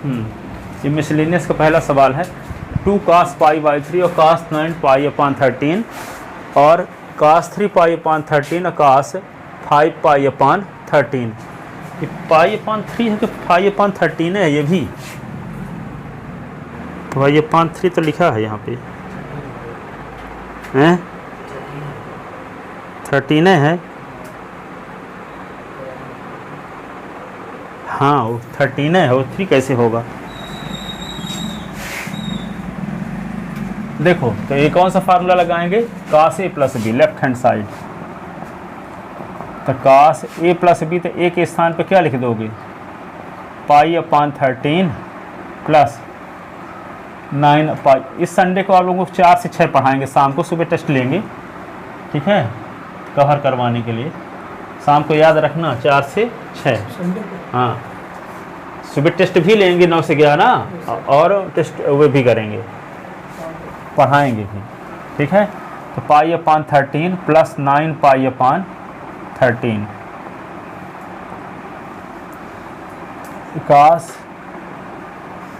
ये मिसलेनियस का पहला सवाल है। 2 cos π/3 और cos 9 π/13 और cos 3 π/13 और cos 5 π/13। ये π/3 है कि 5/13 है? ये भी π/3 तो लिखा है यहाँ पे, हैं 13 है। हाँ वो 13 है, वो 3 कैसे होगा? देखो तो ये कौन सा फार्मूला लगाएंगे? cos a plus B, left hand side. तो cos a प्लस बी, तो a के स्थान पे क्या लिख दोगे? π/13 प्लस 9 पाई। इस संडे को आप लोगों को 4 से 6 पढ़ाएंगे, शाम को, सुबह टेस्ट लेंगे, ठीक है, कवर करवाने के लिए। शाम को याद रखना 4 से 6। हाँ, सुबह टेस्ट भी लेंगे 9 से 11 और टेस्ट वे भी करेंगे, पढ़ाएंगे भी, ठीक है। तो π/13 प्लस 9 π/13 cos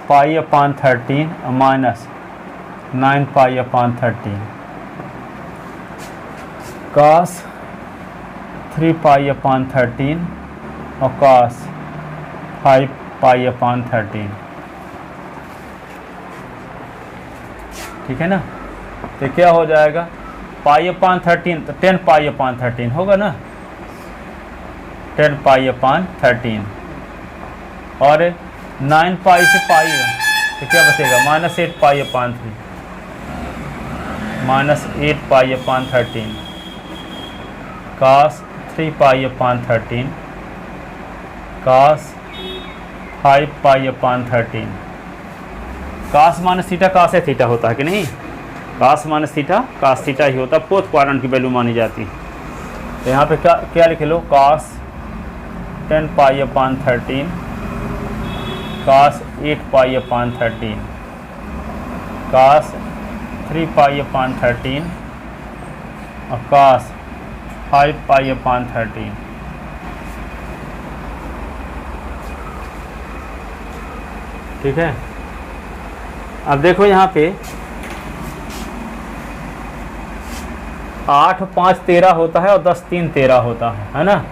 π/13 माइनस 9 π/13 cos 3 π/13 और cos 5 π/13, ठीक है ना। तो क्या हो जाएगा? π/13 तो 10 π/13 होगा ना, 10 π/13 और 9 पाई से पाई तो क्या बचेगा? -8 π/3 -8 π/13 cos 3 π/13 cos 5 π/13। cos minus theta cos है थीटा होता है कि नहीं? cos minus theta cos theta ही होता है, फोर्थ क्वाड्रेंट की वैल्यू मानी जाती है। तो यहाँ पे क्या लिख लो? cos 10 π/13 cos 8 π/13 cos 3 π/13 और cos 5 π/13, ठीक है। अब देखो यहाँ पे 8 5 13 होता है और 10 3 13 होता है ना।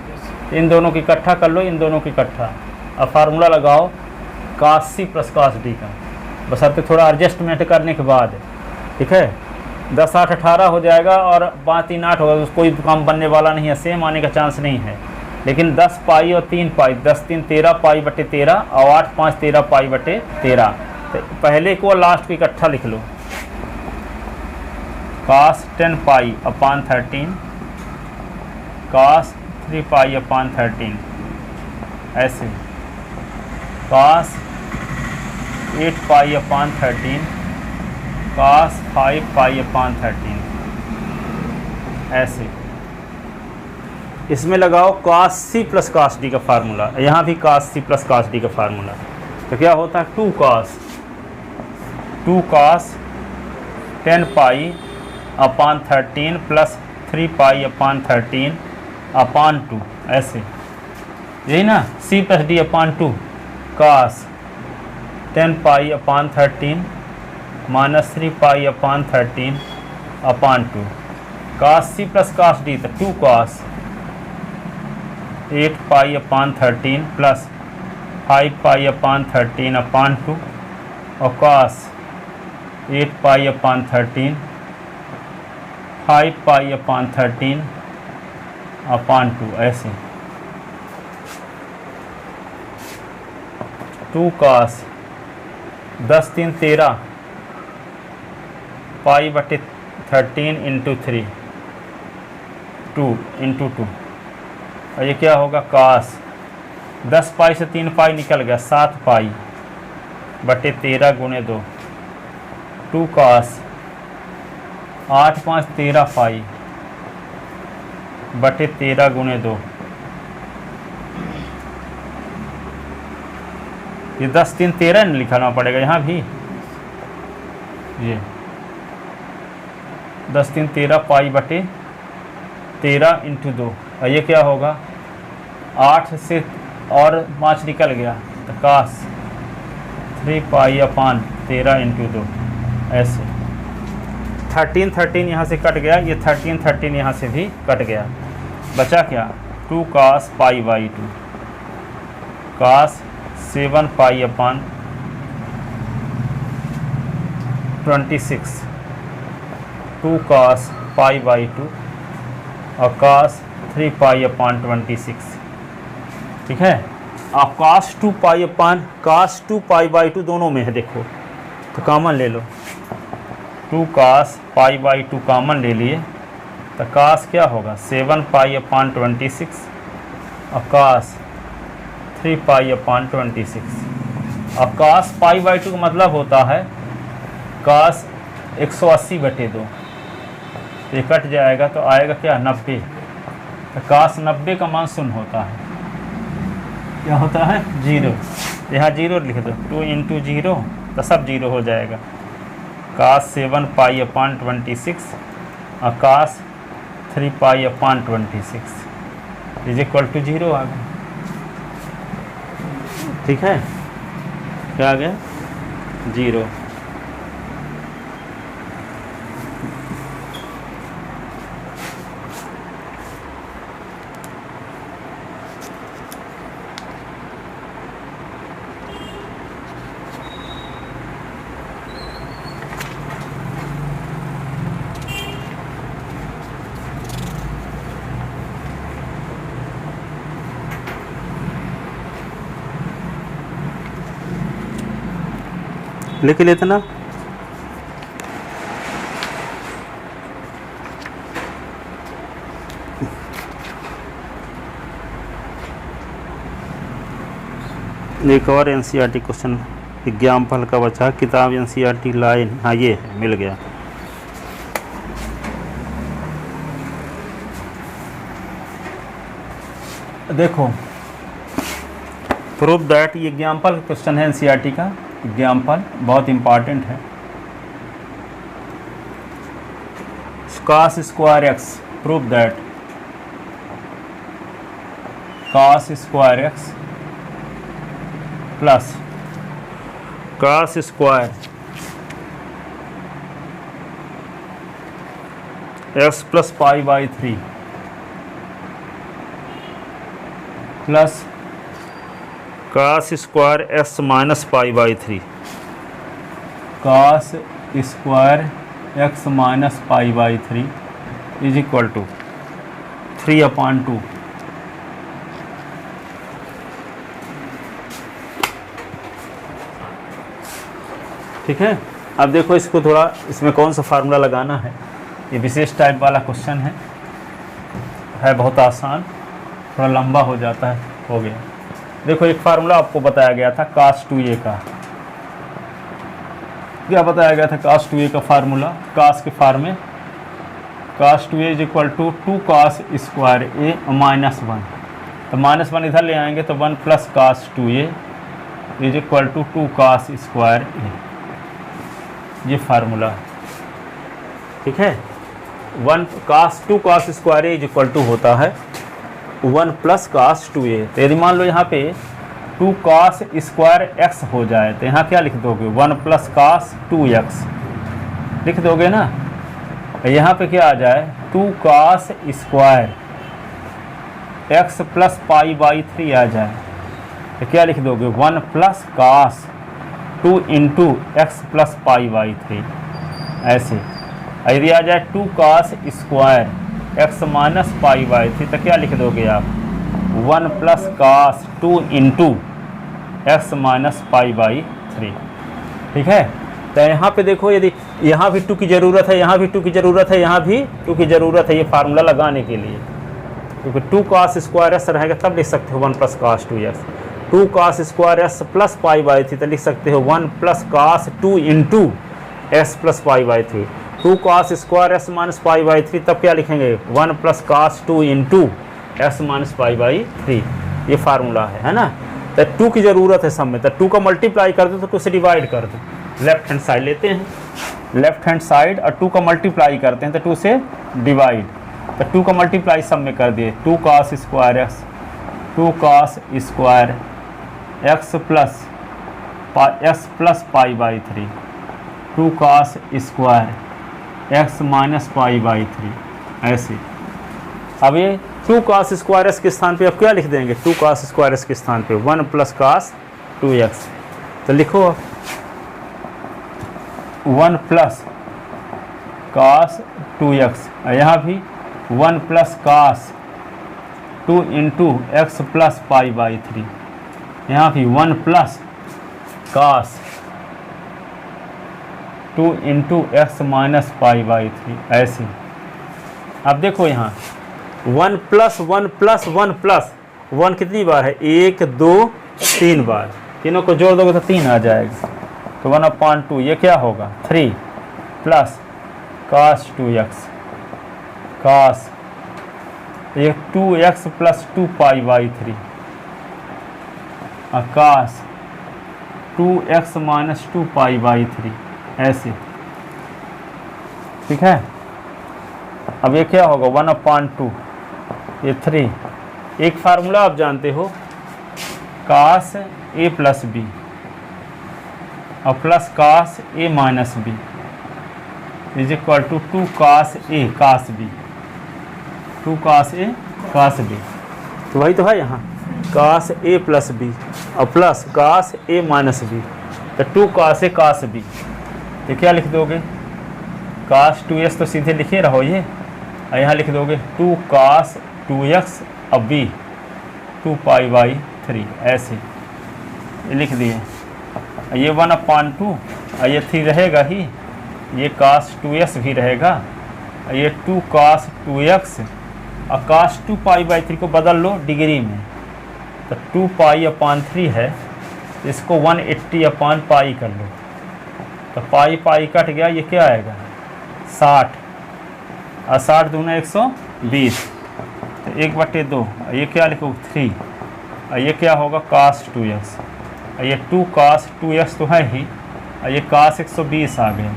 इन दोनों की इकट्ठा कर लो, इन दोनों की इकट्ठा। अब फार्मूला लगाओ cos c plus cos d का, बस अब थोड़ा एडजस्टमेंट करने के बाद, ठीक है। 10 8 18 हो जाएगा और 5 3 8 होगा, कोई काम बनने वाला नहीं है, सेम आने का चांस नहीं है। लेकिन 10 पाई और 3 पाई, 10 3 13 π/13 और 8 5 13 π/13। तो पहले को लास्ट को इकट्ठा लिख लो, cos 10 π/13 cos 3 π/13 ऐसे, cos 8 π/13 cos 5 π/13 ऐसे। इसमें लगाओ cos c plus cos d का फार्मूला, यहाँ भी cos c plus cos d का फार्मूला। तो क्या होता है? 2 cos 10 π/13 प्लस 3 π/13 अपान 2 ऐसे, यही ना, c प्लस d अपान 2 cos 10 π/13 माइनस 3 π/13 अपान 2 cos c plus cos d, तो 2 cos 8 π/13 प्लस 5 π/13 अपान 2 और cos 8 π/13 5 π/13 अपान 2 ऐसे। 2 cos 10 3 13 π/13 इंटू 3 2 इंटू 2, और ये क्या होगा? cos 10 पाई से 3 पाई निकल गया, 7 π/13 गुणे 2, 2 cos 8 5 13 π/13 गुणे 2। ये 10 3 13 लिखना पड़ेगा यहाँ भी, ये 10 3 13 π/13 इंटू 2, और ये क्या होगा? 8 से और 5 निकल गया, तो cos 3 पाई अपान 13 इंटू 2, ऐसे 13 यहाँ से कट गया, ये 13 यहाँ से भी कट गया, बचा क्या 2 cos pi by 2, cos 7 pi upon 26, 2 cos pi by 2 और cos 3 पाई अपान 26। ठीक है, आप cos 2 pi upon cos 2 pi by 2 दोनों में है, देखो तो कॉमन ले लो, 2 cos पाई बाई 2 कॉमन ले लिए तो cos क्या होगा 7 पाई अपान 26 और cos 3 पाई अपान 26। अब cos पाई बाई 2 का मतलब होता है cos 180/2, ये कट जाएगा तो आएगा क्या 90, तो cos 90 का मान शून्य होता है, क्या होता है 0, यहाँ 0 लिख दो, 2 इंटू 0 तो सब 0 हो जाएगा, cos 7 पाई अपान 26 और cos 3 pi upon 26 is equal to 0 आ गया। ठीक है, क्या आ गया 0। लिख लेते ना, एक और एनसीईआरटी क्वेश्चन एग्जाम्पल का बचा, किताब एनसीईआरटी लाइन, हाँ ये है, मिल गया। देखो प्रूफ दैट, ये एग्जाम्पल क्वेश्चन है एनसीईआरटी का, एग्जाम्पल बहुत इम्पॉर्टेंट है। cos square x, proof that cos square x plus cos square x plus pi by 3 plus cos square x minus pi by 3, cos square x minus pi by 3 is equal to 3/2। ठीक है, अब देखो इसको थोड़ा, इसमें कौन सा formula लगाना है, ये विशेष टाइप वाला क्वेश्चन है बहुत आसान, थोड़ा लंबा हो जाता है, हो गया। देखो एक फार्मूला आपको बताया गया था cos 2a का, क्या बताया गया था cos 2a का फार्मूला, cos के फार्म में cos 2a is equal to 2 cos square a minus 1, तो माइनस 1 इधर ले आएंगे तो 1 plus cos 2a is equal to 2 cos square a, ये फार्मूला है। ठीक है, 2 cos square a is equal to होता है 1 प्लस cos 2a, तो यदि मान लो यहाँ पे 2 cos स्क्वायर x हो जाए तो यहाँ क्या लिख दोगे 1 प्लस cos 2x लिख दोगे ना, यहाँ पे क्या आ जाए 2 cos square x plus pi by 3 आ जाए तो क्या लिख दोगे 1 plus cos 2 into x plus pi by 3, ऐसे। यदि आ जाए 2 cos square x minus pi by 3 तो क्या लिख दोगे आप 1 plus cos 2 into x minus pi by 3। ठीक है, तो यहाँ पे देखो, यदि यहाँ भी 2 की ज़रूरत है, यहाँ भी 2 की ज़रूरत है, यहाँ भी 2 की ज़रूरत है, ये फार्मूला लगाने के लिए, क्योंकि 2 cos स्क्वायर एक्स रहेगा तब लिख सकते हो 1 plus cos 2x, 2 cos square x plus pi by 3 तो लिख सकते हो 1 plus cos 2 into x plus pi by 3, 2 cos square x minus pi by 3 तब क्या लिखेंगे 1 plus cos 2 into x minus pi by 3, ये फार्मूला है ना। तो 2 की ज़रूरत है सब में, तो 2 का मल्टीप्लाई कर दो तो 2 से डिवाइड कर दो, लेफ्ट हैंड साइड लेते हैं, लेफ्ट हैंड साइड और 2 का मल्टीप्लाई करते हैं तो 2 से डिवाइड, तो 2 का मल्टीप्लाई सब में कर दिए 2 cos square x, 2 cos square x plus x plus pi by 3, 2 cos square x minus pi by 3, ऐसे। अब ये 2 cos स्क्वायर एस के स्थान पे अब क्या लिख देंगे, 2 cos स्क्वायर एस के स्थान पे 1 प्लस cos 2x। तो लिखो 1 प्लस cos 2x, यहाँ भी 1 plus cos 2 into x plus pi by 3, यहाँ भी 1 plus cos 2 into x minus pi by 3, ऐसे। अब देखो यहाँ 1 प्लस 1 प्लस 1 प्लस 1 कितनी बार है, 1 2 3 बार, तीनों को जोड़ दोगे तो 3 आ जाएगा। तो 1/2 ये क्या होगा 3 प्लस cos 2x cos ये 2x प्लस 2 पाई बाई 3 और cos 2x minus 2 pi by 3, ऐसे। ठीक है। अब ये क्या होगा 1/2 ये 3, एक फार्मूला आप जानते हो cos a प्लस बी और plus cos a minus b is equal to 2 cos a cos b, 2 cos a cos b। तो वही तो है यहाँ cos a प्लस बी और plus cos a minus b, तो 2 cos a cos b। तो क्या लिख दोगे cos 2x तो सीधे लिखे रहो ये, और यहाँ लिख दोगे 2 cos 2x अब b 2 पाई बाई 3, ऐसे ये लिख दिए। ये 1/2 और ये 3 रहेगा ही, ये cos 2x भी रहेगा, ये 2 cos 2x और cos 2 पाई बाई 3 को बदल लो डिग्री में, तो 2 पाई/3 है, इसको 180 पाई कर लो, तो पाई पाई कट गया, ये क्या आएगा 60 और 60 दूना 120, तो 1/2, ये क्या लिखो 3 और ये क्या होगा cos 2x, ये 2 cos 2x तो है ही, और ये cos 120 आ गया।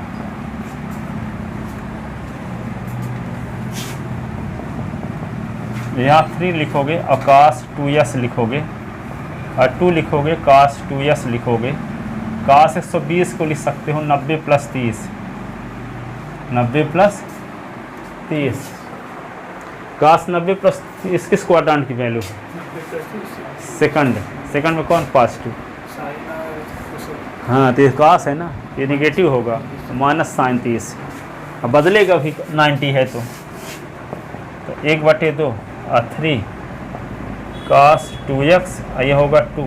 यहाँ 3 लिखोगे और cos 2x लिखोगे और 2 लिखोगे cos 2x लिखोगे, cos 120 को लिख सकते हो 90 प्लस 30, 90 प्लस 30, cos 90 प्लस 30 किस क्वाड्रेंट की वैल्यू है, सेकंड में कौन पॉजिटिव, हाँ तो ये cos है ना, ये निगेटिव होगा माइनस साइन 30, अब बदलेगा भी 90 है तो 1/2 और 3 cos 2x, ये होगा 2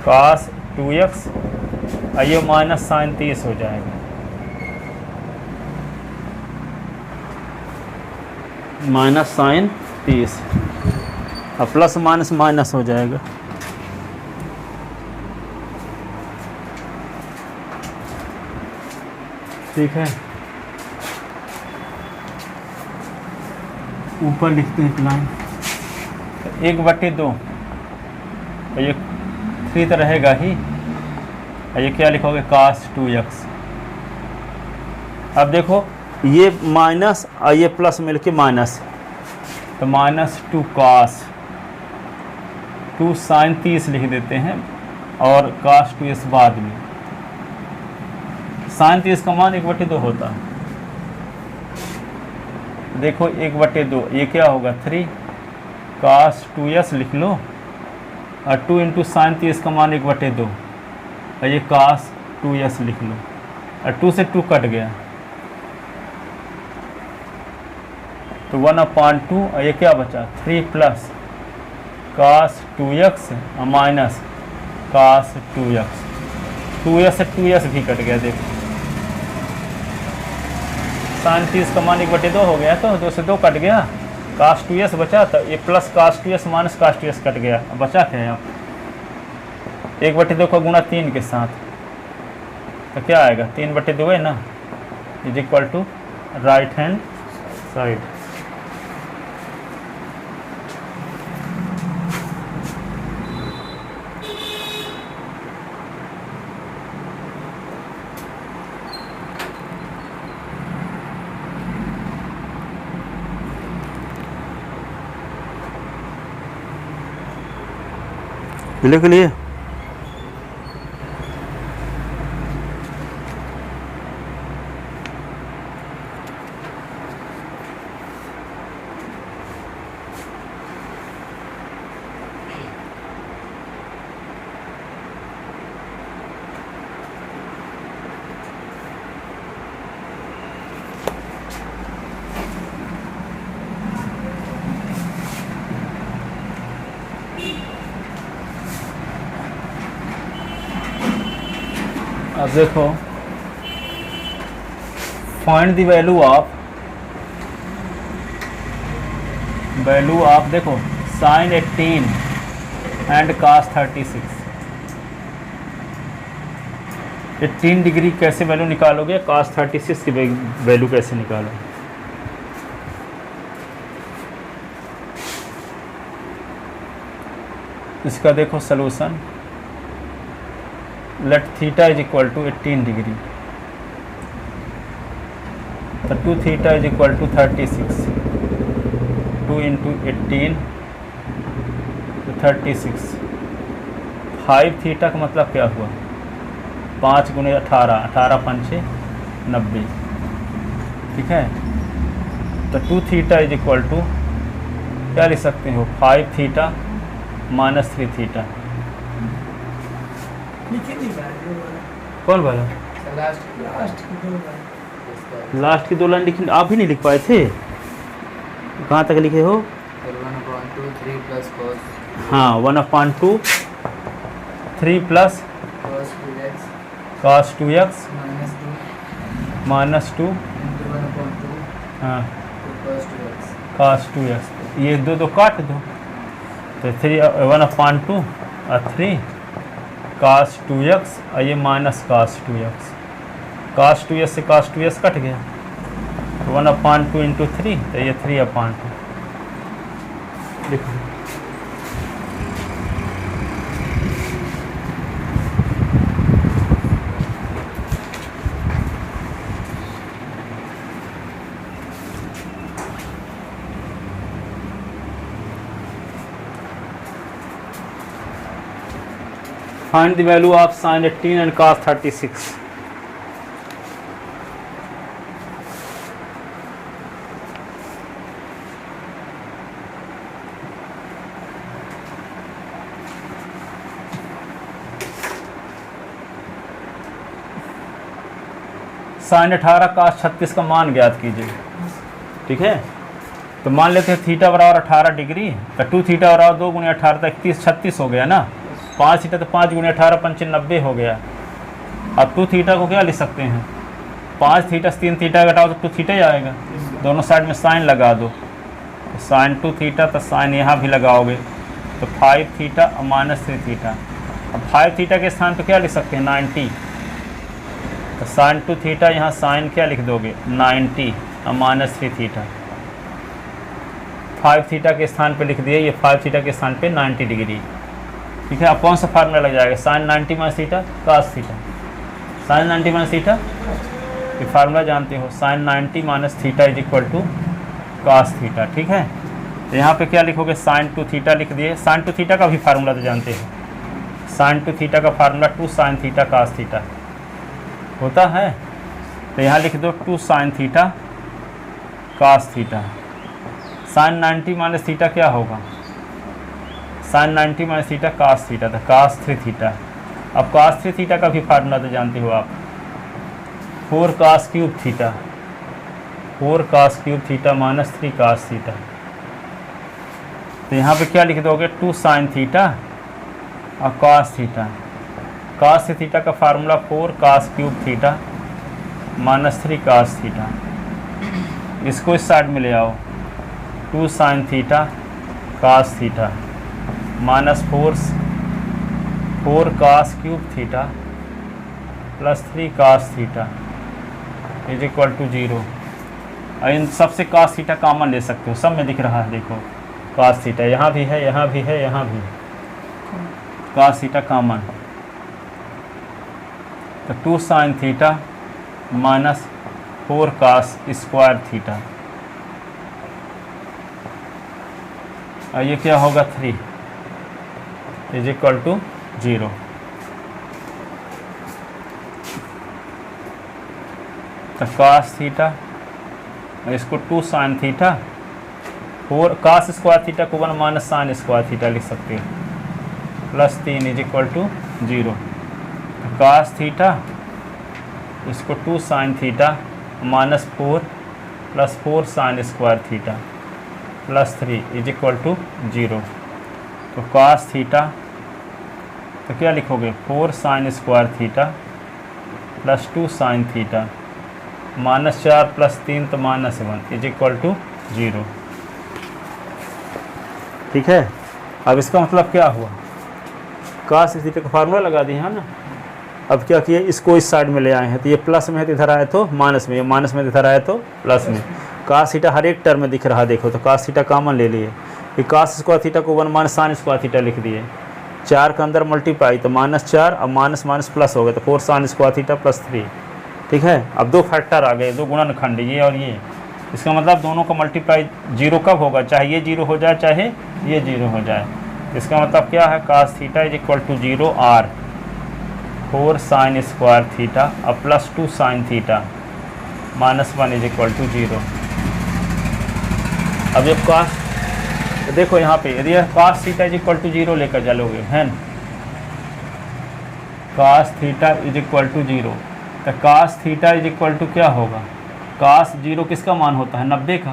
cos 2x, ये माइनस साइन 30 हो जाएगा, माइनस साइन 30 और प्लस माइनस माइनस हो जाएगा। ठीक है, ऊपर लिखते हैं लाइन 1/2, ये 3 तो रहेगा ही, ये क्या लिखोगे cos 2x। अब देखो ये माइनस और ये प्लस मिलके माइनस, तो -2 cos 2 साइन 30 लिख देते हैं और cos 2x बाद में, साइन 30 का मान 1/2 होता है। देखो 1/2 ये क्या होगा 3 cos 2s लिख लो और 2 इंटू साइन 30 का मान 1/2 और ये cos 2s लिख लो और 2 से 2 कट गया तो 1/2 और ये क्या बचा 3 प्लस cos 2x और माइनस cos 2x, 2s से 2s भी कट गया। देखो साइन 30 का मान 1/2 हो गया, तो 2 से 2 कट गया, cos 2s बचा, तो ये plus cos 2s minus cos 2s cut गया। अब बचा क्या है 1/2 का गुणा 3 के साथ, तो क्या आएगा 3/2 है ना, is equal to right hand side. लिख लिए। अब देखो फाइंड द वैल्यू ऑफ देखो साइन 18 एंड cos 36। 18 डिग्री कैसे वैल्यू निकालोगे, cos 36 की वैल्यू कैसे निकालोगे। इसका देखो solution, let theta is equal to 18 degree, तो 2 theta is equal to 36, 2 into 18 तो 36। 5 थीटा का मतलब क्या हुआ, 5 गुणे 18, 18 पंचे 90, ठीक है। तो 2 थीटा इज इक्वल टू क्या लिख सकते हो, 5 थीटा माइनस 3 थीटा। कौन वाला लास्ट की 2 लाइन लिखी, आप भी नहीं लिख पाए थे, कहाँ तक लिखे हो। 1/2 3 प्लस cos, हाँ 1/2 3 plus cos 2x cos 2x minus 2 -2 into 1/2 हाँ cos 2x। cos 2x, ये दो काट दो, तो 1/2 और 3 cos 2x और ये minus cos 2x, cos 2x से cos 2x कट गया, 1/2 इंटू 3 तो ये 3/2 लिखो। Find the value of sin 18 and cos 36। sin 18 cos 36 का मान ज्ञात कीजिए, ठीक है। तो मान लेते हैं थीटा बराबर 18 डिग्री, तो 2 थीटा बराबर 2 गुणे 18 तो 31 36 हो गया ना, 5 थीटा तो 5 गुणे 18 पंचे 90 हो गया। अब 2 थीटा को क्या लिख सकते हैं, 5 थीटा से 3 थीटा घटाओ तो 2 थीटा ही आएगा, दोनों साइड में साइन लगा दो, साइन 2 थीटा तो साइन यहाँ भी लगाओगे तो 5 थीटा और माइनस 3 थीटा। अब 5 थीटा के स्थान पर क्या लिख सकते हैं 90, तो साइन 2 थीटा यहाँ साइन क्या लिख दोगे 90 और माइनस 3 थीटा। 5 थीटा के स्थान पे लिख दिए, ये 5 थीटा के स्थान पे 90 डिग्री, ठीक है। अब कौन सा फार्मूला लग जाएगा, sine 90 minus theta cos theta, sine 90 minus theta, ये फार्मूला जानते हो, sine 90 minus theta is equal to cos theta, ठीक है। तो यहाँ पे क्या लिखोगे, साइन 2 थीटा लिख दिए, साइन 2 थीटा का भी फार्मूला तो जानते हो, साइन 2 थीटा का formula 2 sine theta cos theta होता है। तो यहाँ लिख दो 2 sine theta cos theta. Sine 90 minus theta क्या होगा, sine 90 minus theta cos theta था, cos 3 थीटा। अब cos 3 थीटा का भी फार्मूला तो जानते हो आप, 4 cos cube theta, 4 cos cube theta minus 3 cos theta. तो यहाँ पे क्या लिख दोगे 2 साइन थीटा और cos थीटा, cos थीटा का formula 4 cos cube theta minus 3 cos theta. इसको इस साइड में ले आओ, 2 sine theta cos theta minus 4 cos cube theta plus 3 cos theta is equal to 0। और इन सबसे cos थीटा कॉमन ले सकते हो, सब में दिख रहा है, देखो cos थीटा यहाँ भी है, यहाँ भी है, यहाँ भी है, cos थीटा कॉमन। तो 2 sine theta minus 4 cos square theta, और ये क्या होगा 3 इज इक्वल टू 0। तो cos थीटा, इसको 2 sine theta 4 cos square theta को 1 माइनस साइन स्क्वायर थीटा लिख सकते हो, plus 3 is equal to 0। cos theta, इसको 2 sine theta minus 4 plus 4 sine square theta plus 3 is equal to 0। तो cos theta तो क्या लिखोगे 4 sine square theta plus 2 sine theta -4 plus 3 तो -1 इज इक्वल टू 0। ठीक है, अब इसका मतलब क्या हुआ, cos थीटा का फार्मूला लगा दिया है ना। अब क्या किए, इसको इस साइड में ले आए हैं, तो ये प्लस में है तो इधर आए तो माइनस में, ये माइनस में इधर आए तो प्लस में। cos थीटा हर एक टर्म में दिख रहा, देखो तो cos थीटा कॉमन ले लिए, कि cos स्क्वायर थीटा को 1 माइनस साइन स्क्वायर थीटा लिख दिए, 4 के अंदर मल्टीप्लाई तो -4 और माइनस माइनस प्लस हो गए तो 4 साइन स्क्वायर थीटा प्लस 3। ठीक है, अब दो फैक्टर आ गए, दो गुणनखंड ये और ये, इसका मतलब दोनों का मल्टीप्लाई 0 कब होगा, चाहे ये 0 हो जाए चाहे ये 0 हो जाए। इसका मतलब क्या है, cos theta is equal to 0 r 4 sine square theta और plus 2 sine theta -1 is equal to 0। अब जब cos देखो यहाँ पे, यदि cos theta is equal to 0 लेकर चलोगे है न, cos theta is equal to 0, तो cos theta is equal to क्या होगा, cos 0 किसका मान होता है 90 का,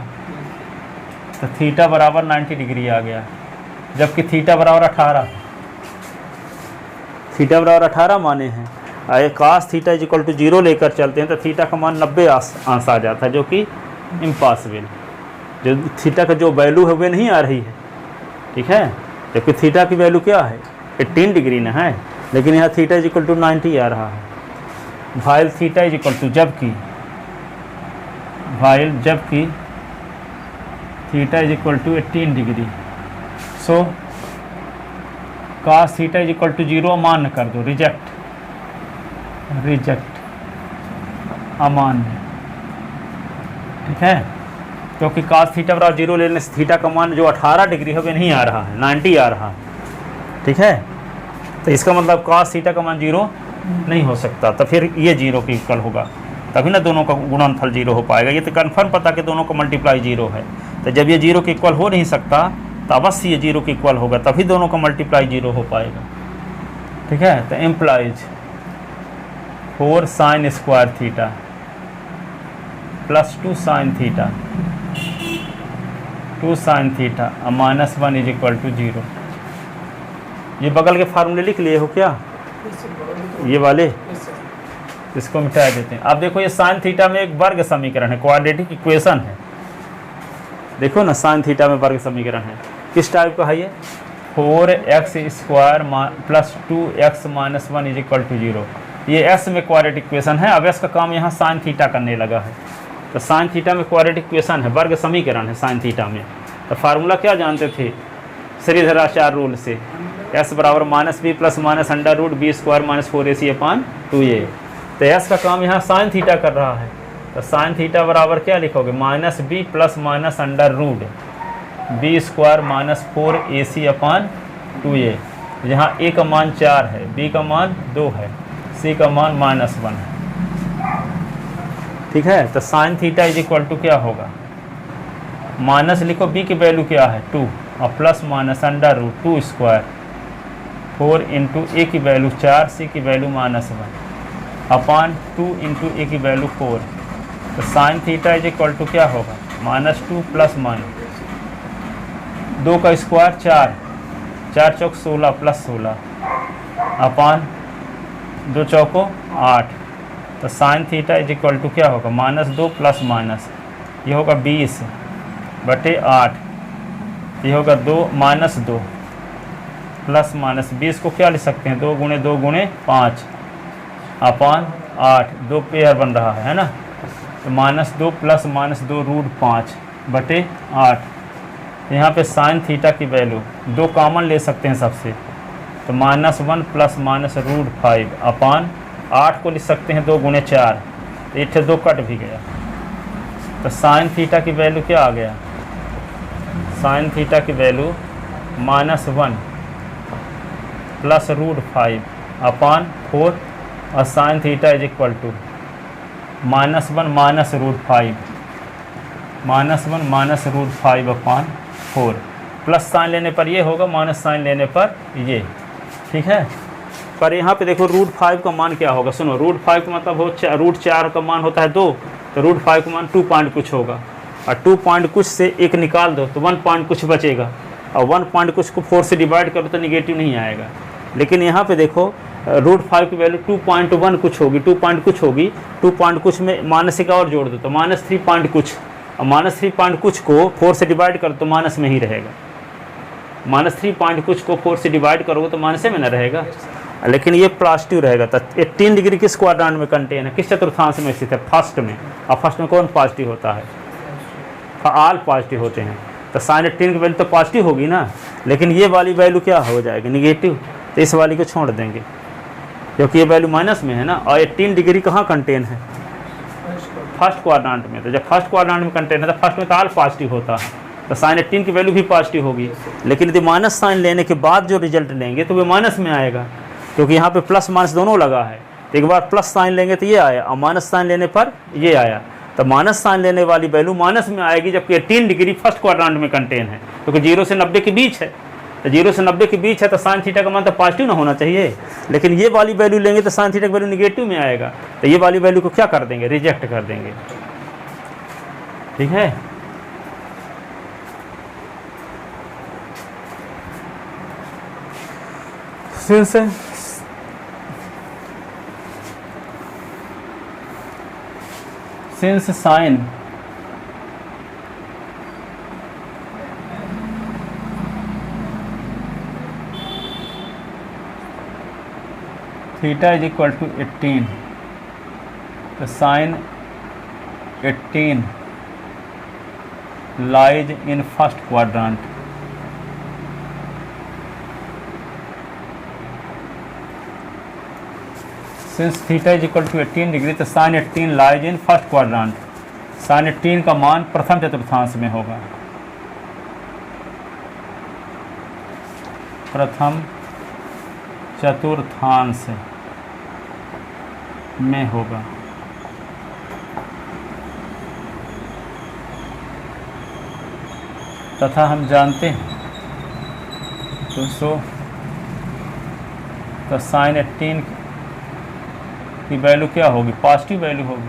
तो थीटा बराबर 90 डिग्री आ गया, जबकि थीटा बराबर 18, थीटा बराबर 18 माने हैं। अरे cos theta is equal to 0 लेकर चलते हैं तो थीटा का मान 90 अंश आ जाता है, जो कि इम्पॉसिबल, जो थीटा का जो वैल्यू है वे नहीं आ रही है। ठीक है, जबकि थीटा की वैल्यू क्या है 18 डिग्री ना है, लेकिन यहाँ थीटा इज इक्वल टू 90 आ रहा है। While theta is equal to, जबकि theta is equal to 18 degree, so cos theta is equal to 0 अमान्य कर दो, रिजेक्ट अमान्य। ठीक है, क्योंकि cos थीटा बराबर 0 लेने से थीटा का मान जो 18 डिग्री है वे नहीं आ रहा है, 90 आ रहा है। ठीक है, तो इसका मतलब cos थीटा का मान 0 नहीं हो सकता, तो फिर ये 0 के इक्वल होगा, तभी ना दोनों का गुणनफल 0 हो पाएगा। ये तो कन्फर्म पता कि दोनों का मल्टीप्लाई 0 है, तो जब ये 0 के इक्वल हो नहीं सकता तो अवश्य ये 0 के इक्वल होगा, तभी दोनों का मल्टीप्लाई 0 हो पाएगा। ठीक है, तो implies 4 sine square theta plus 2 sine theta और -1 इज इक्वल टू 0। ये बगल के फार्मूले लिख लिए हो क्या, ये वाले, इसको मिटा देते हैं। अब देखो ये साइन थीटा में एक वर्ग समीकरण है, क्वाड्रेटिक इक्वेशन है, देखो ना साइन थीटा में वर्ग समीकरण है, किस टाइप का है ये, 4x square plus 2x minus 1 is equal to 0। ये s में क्वाड्रेटिक इक्वेशन है, अब s का काम यहाँ साइन थीटा करने लगा है, तो साइन थीटा में क्वाड्रेटिक इक्वेशन है, वर्ग समीकरण है साइन थीटा में। तो फार्मूला क्या जानते थे श्रीधराचार्य रूल से, s बराबर -b plus minus under root b square minus 4ac/2a। तो s का काम यहाँ साइन थीटा कर रहा है, तो साइन थीटा बराबर क्या लिखोगे, -b plus minus under root b square minus 4ac/2a। यहाँ a का मान 4 है, b का मान 2 है, c का मान -1 है। ठीक है, तो sine theta is equal to क्या होगा, माइनस लिखो, b की वैल्यू क्या है 2 और plus minus under root 2 square 4 into a की वैल्यू 4, c की वैल्यू -1 अपॉन 2 इंटू a की वैल्यू 4। तो sine theta is equal to क्या होगा, -2 प्लस माइनस 2 का स्क्वायर 4, 4 चौक 16 प्लस 16 अपॉन 2 चौको 8। तो sine theta is equal to क्या होगा, -2 प्लस माइनस, ये होगा 20/8, ये होगा 2 प्लस माइनस 20 को क्या लिख सकते हैं, 2 गुणे 2 गुणे 5 अपॉन 8, 2 पेयर बन रहा है ना, तो -2 प्लस -2 रूट 5/8। यहाँ पे साइन थीटा की वैल्यू 2 कॉमन ले सकते हैं सबसे, तो -1 प्लस माइनस रूट 5 अपॉन 8 को लिख सकते हैं 2 गुणे 4, तो इट्ठे 2 कट भी गया, तो साइन थीटा की वैल्यू क्या आ गया, साइन थीटा की वैल्यू -1 प्लस रूट 5 अपॉन 4 और sine theta is equal to -1 minus root 5 upon 4, plus sine लेने पर ये होगा, माइनस साइन लेने पर ये। ठीक है, पर यहाँ पे देखो रूट 5 का मान क्या होगा, सुनो, रूट 5 का मतलब हो रूट 4 का मान होता है 2, तो रूट 5 का मान 2 पॉइंट कुछ होगा, और 2 पॉइंट कुछ से 1 निकाल दो तो 1 पॉइंट कुछ बचेगा, और 1 पॉइंट कुछ को 4 से डिवाइड करो तो निगेटिव नहीं आएगा। लेकिन यहाँ पे देखो √5 की वैल्यू 2.1 कुछ होगी, 2 पॉइंट कुछ होगी, 2 पॉइंट कुछ में माइनस का और जोड़ दो तो -3 पॉइंट कुछ, और -3 पॉइंट कुछ को 4 से डिवाइड कर तो माइनस में ही रहेगा। -3 पॉइंट कुछ को 4 से डिवाइड करोगे तो माइनस में ना रहेगा, लेकिन ये पॉजिटिव रहेगा। तो 18 डिग्री किस क्वाड्रेंट में कंटेन है, किस चतुर्थांश में स्थित है, फर्स्ट में। और फर्स्ट में कौन पॉजिटिव होता है, ऑल पॉजिटिव होते हैं। तो sin 18 की वैल्यू तो पॉजिटिव होगी ना, लेकिन ये वाली वैल्यू क्या हो जाएगी, निगेटिव। तो इस वाली को छोड़ देंगे क्योंकि ये वैल्यू माइनस में है ना। और 18 डिग्री कहाँ कंटेन है, फर्स्ट क्वाड्रेंट में। तो जब फर्स्ट क्वाड्रेंट में कंटेन है तो फर्स्ट में तो ऑल पॉजिटिव होता है, तो sin 18 की वैल्यू भी पॉजिटिव होगी। लेकिन यदि माइनस साइन लेने के बाद जो रिजल्ट लेंगे तो वो माइनस में आएगा, क्योंकि यहाँ पे प्लस माइनस दोनों लगा है। तो एक बार प्लस साइन लेंगे तो ये आया, और माइनस साइन लेने पर ये आया। तो माइनस साइन लेने वाली वैल्यू माइनस में आएगी, जबकि 18 डिग्री फर्स्ट क्वाड्रेंट में कंटेन है, क्योंकि 0 से 90 के बीच है। तो 0 से 90 के बीच है तो साइन थीटा का मान तो पॉजिटिव ना होना चाहिए, लेकिन ये वाली वैल्यू लेंगे तो साइन थीटा की वैल्यू निगेटिव में आएगा। तो ये वाली वैल्यू को क्या कर देंगे, रिजेक्ट कर देंगे। ठीक है, since sin theta is equal to 18, तो sin 18 lies in first quadrant। Since theta is equal to 18 degree, तो sin 18 lies in first quadrant. sin 18 का मान प्रथम चतुर्थांश में होगा, प्रथम चतुर्थांश में होगा। तथा हम जानते हैं तो sin 18 की वैल्यू क्या होगी, पॉजिटिव वैल्यू होगी।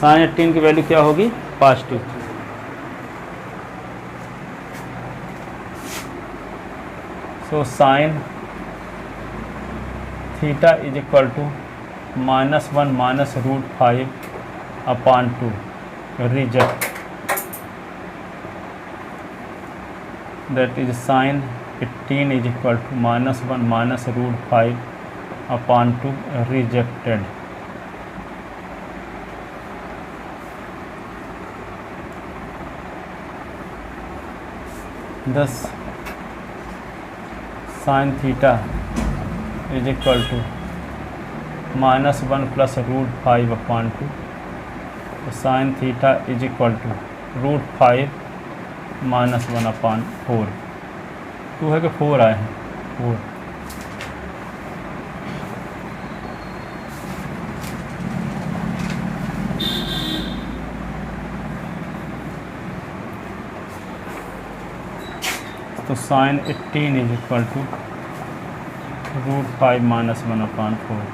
sin 18 की वैल्यू क्या होगी, positive. So sin theta is equal to -1 minus √5 upon 2 reject, that is sin 18 is equal to -1 minus √5 upon 2 rejected. thus sin theta is equal to -1 plus √5 upon 2, तो sin theta is equal to √5 -1 upon 4। 2 है कि 4 आए हैं, 4। तो sin 18 is equal to √5 -1 upon 4।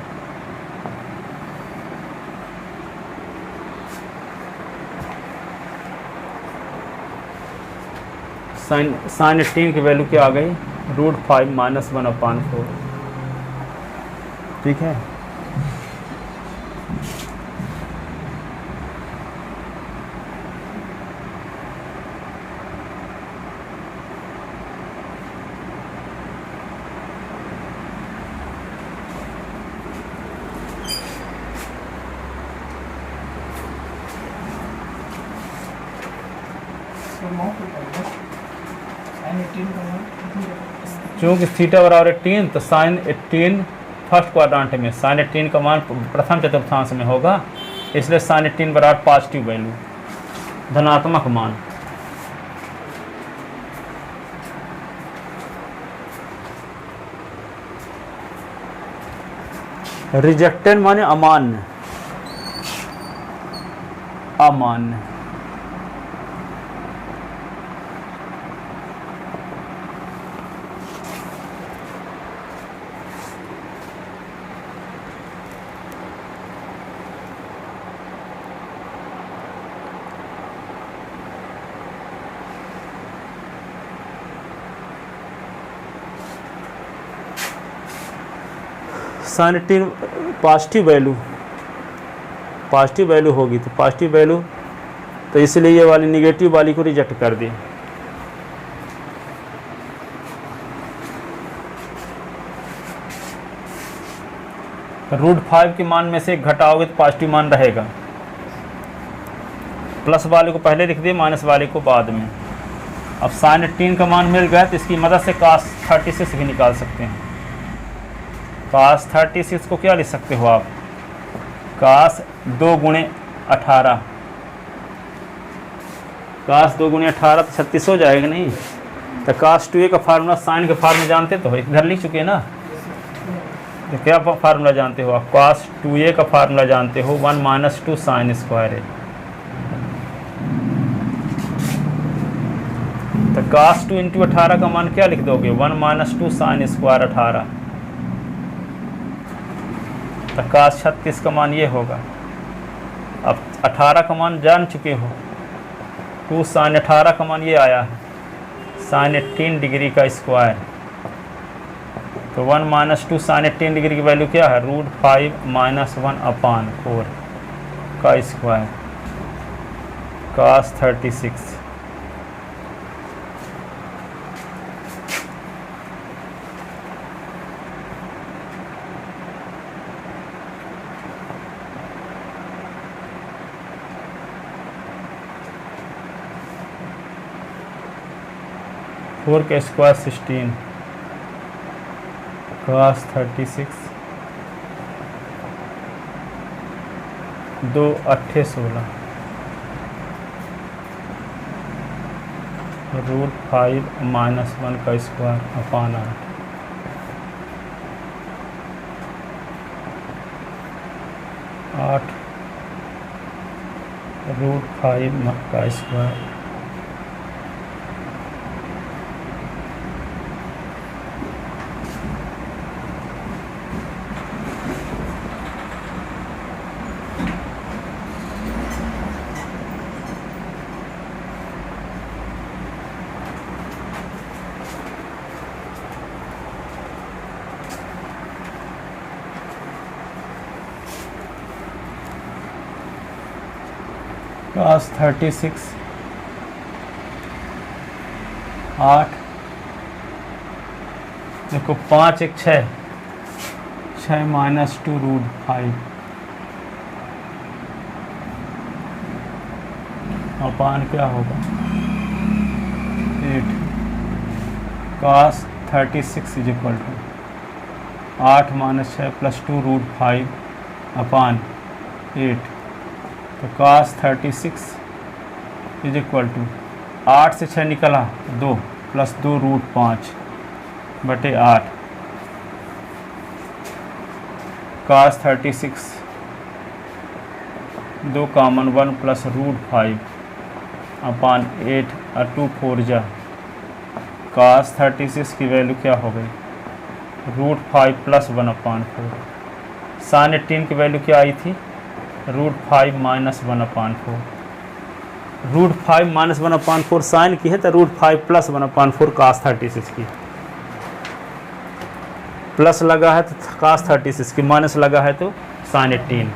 sin 18 की value क्या आ गई, √5 -1 upon 4। ठीक है, चूँकि थीटा बराबर 18, तो sin 18 फर्स्ट क्वाड्रेंट में sin 18 का मान प्रथम चतुर्थांश में होगा, इसलिए sin 18 बराबर पॉजिटिव वैल्यू, धनात्मक मान। रिजेक्टेड माने अमान्य, अमान्य। साइन 18 पॉजिटिव वैल्यू होगी, तो पॉजिटिव वैल्यू, तो इसलिए ये वाली निगेटिव वाली को रिजेक्ट कर दिए। √5 के मान में से एक घटाओगे तो पॉजिटिव मान रहेगा। प्लस वाले को पहले लिख दिए, माइनस वाले को बाद में। अब साइन 18 का मान मिल गया तो इसकी मदद से cos 36 भी निकाल सकते हैं। cos 36 को क्या लिख सकते हो आप, cos 2 गुणे 18, cos 2 गुणे 18 तो 36 हो जाएगा नहीं। तो cos 2a का फार्मूला साइन के फार्मूला जानते तो इधर लिख चुके हैं ना। तो क्या फार्मूला जानते हो आप, cos 2a का फार्मूला जानते हो 1 - 2 sin स्क्वायर है। तो cos 2 × 18 का मान क्या लिख दोगे, 1 - 2 sin स्क्वायर 18। तो cos 36 का मान ये होगा। अब 18 का मान जान चुके हो, 2 sin 18 का मान ये आया है, sin 18 डिग्री का स्क्वायर। तो 1 - 2 sin 18 डिग्री की वैल्यू क्या है, √5 - 1/4 का स्क्वायर, cos 36। फोर का स्क्वायर 16, cos 36, 2 × 8 = 16, √5 - 1 का स्क्वायर अपान 8 √5 का स्क्वायर। cos 36 8, देखो 5 × 6 6 - 2 √5 अपान क्या होगा 8। cos 36 = 8 - 6 + 2 √5 अपान 8। तो cos 36 = 8 से 6 निकला 2 + 2 √5/8। cos 36 2 कॉमन 1 + √5 अपान 8 और 2 4 जा। cos 36 की वैल्यू क्या हो गई, √5 + 1/4। sin 18 की वैल्यू क्या आई थी, √5 - 1/4। √5 - 1/4 साइन की है, तो √5 + 1/4 cos 36 की। प्लस लगा है तो cos 36 की, माइनस लगा है तो sin 18।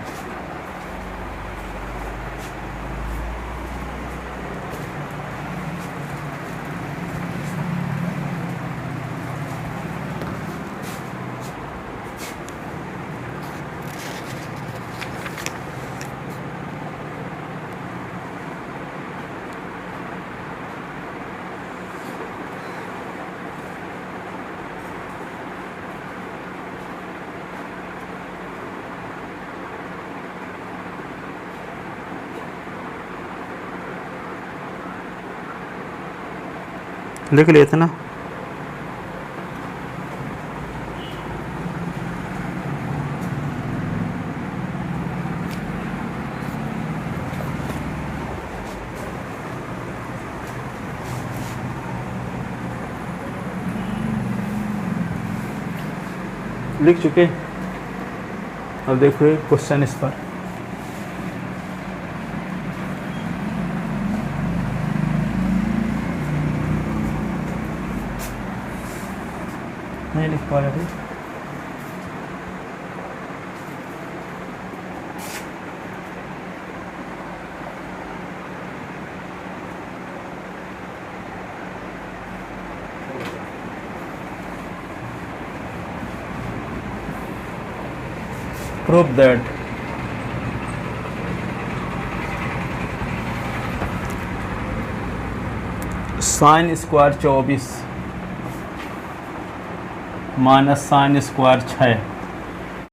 लिख लेते ना। लिख चुके। अब देखो क्वेश्चन इस पर। नहीं लिख पाया भाई। Prove that sine square 24 minus sine square 6